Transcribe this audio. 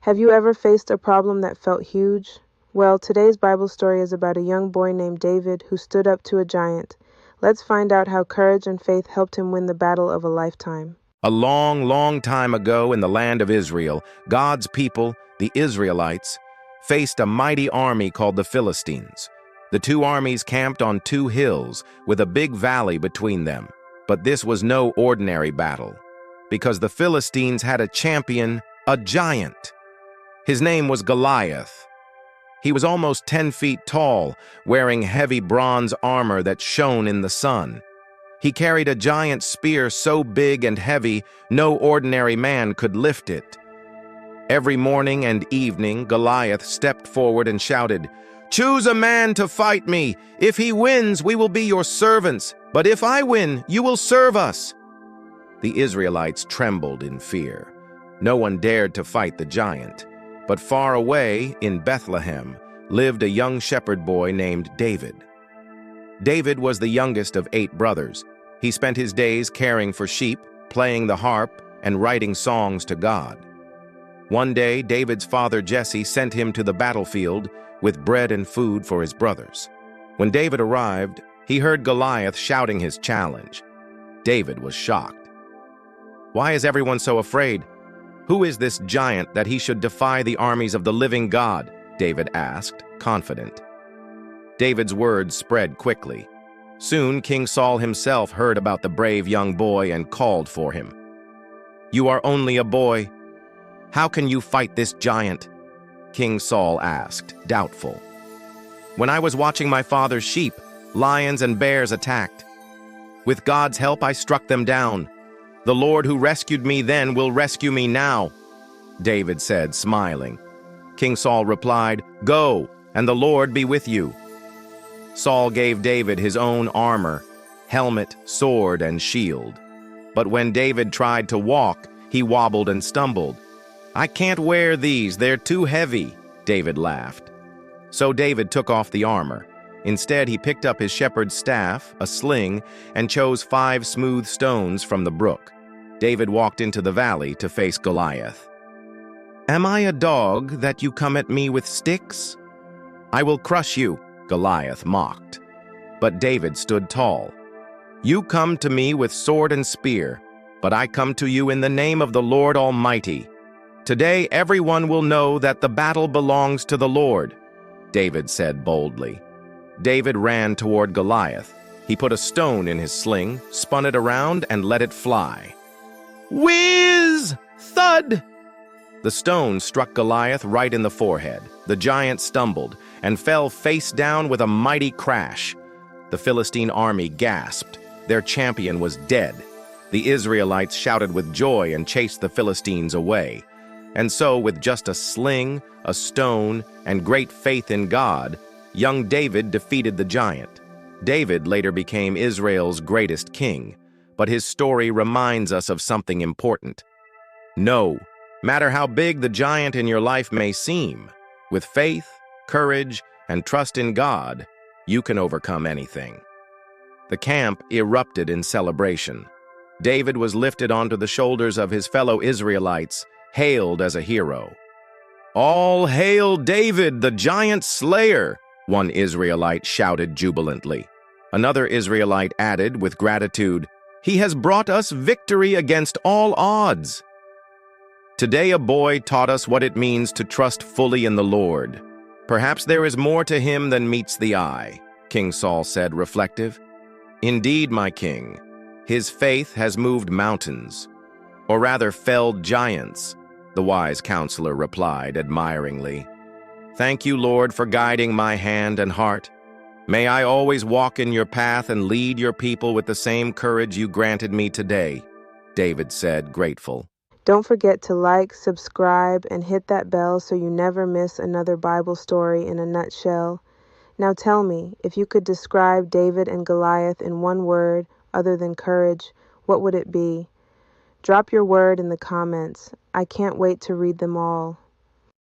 Have you ever faced a problem that felt huge? Well, today's Bible story is about a young boy named David who stood up to a giant. Let's find out how courage and faith helped him win the battle of a lifetime. A long, long time ago in the land of Israel, God's people, the Israelites, faced a mighty army called the Philistines. The two armies camped on two hills with a big valley between them. But this was no ordinary battle, because the Philistines had a champion, a giant. His name was Goliath. He was almost 10 feet tall, wearing heavy bronze armor that shone in the sun. He carried a giant spear so big and heavy, no ordinary man could lift it. Every morning and evening, Goliath stepped forward and shouted, "Choose a man to fight me. If he wins, we will be your servants. But if I win, you will serve us." The Israelites trembled in fear. No one dared to fight the giant. But far away, in Bethlehem, lived a young shepherd boy named David. David was the youngest of 8 brothers. He spent his days caring for sheep, playing the harp, and writing songs to God. One day, David's father Jesse sent him to the battlefield with bread and food for his brothers. When David arrived, he heard Goliath shouting his challenge. David was shocked. "Why is everyone so afraid? Who is this giant that he should defy the armies of the living God?" David asked, confident. David's words spread quickly. Soon, King Saul himself heard about the brave young boy and called for him. "You are only a boy. How can you fight this giant?" King Saul asked, doubtful. "When I was watching my father's sheep, lions and bears attacked. With God's help, I struck them down. The Lord who rescued me then will rescue me now," David said, smiling. King Saul replied, "Go, and the Lord be with you." Saul gave David his own armor, helmet, sword, and shield. But when David tried to walk, he wobbled and stumbled. "I can't wear these, they're too heavy," David laughed. So David took off the armor. Instead, he picked up his shepherd's staff, a sling, and chose 5 smooth stones from the brook. David walked into the valley to face Goliath. "Am I a dog that you come at me with sticks? I will crush you," Goliath mocked. But David stood tall. "You come to me with sword and spear, but I come to you in the name of the Lord Almighty. Today everyone will know that the battle belongs to the Lord," David said boldly. David ran toward Goliath. He put a stone in his sling, spun it around, and let it fly. Whiz! Thud! The stone struck Goliath right in the forehead. The giant stumbled and fell face down with a mighty crash. The Philistine army gasped. Their champion was dead. The Israelites shouted with joy and chased the Philistines away. And so, with just a sling, a stone, and great faith in God, young David defeated the giant. David later became Israel's greatest king, but his story reminds us of something important. No matter how big the giant in your life may seem, with faith, courage, and trust in God, you can overcome anything. The camp erupted in celebration. David was lifted onto the shoulders of his fellow Israelites, hailed as a hero. "All hail David, the giant slayer!" one Israelite shouted jubilantly. Another Israelite added with gratitude, "He has brought us victory against all odds." Today a boy taught us what it means to trust fully in the Lord. "Perhaps there is more to him than meets the eye," King Saul said, reflective. "Indeed, my king, his faith has moved mountains, or rather felled giants," the wise counselor replied admiringly. "Thank you, Lord, for guiding my hand and heart. May I always walk in your path and lead your people with the same courage you granted me today," David said, grateful. Don't forget to like, subscribe, and hit that bell so you never miss another Bible story in a nutshell. Now tell me, if you could describe David and Goliath in one word other than courage, what would it be? Drop your word in the comments. I can't wait to read them all.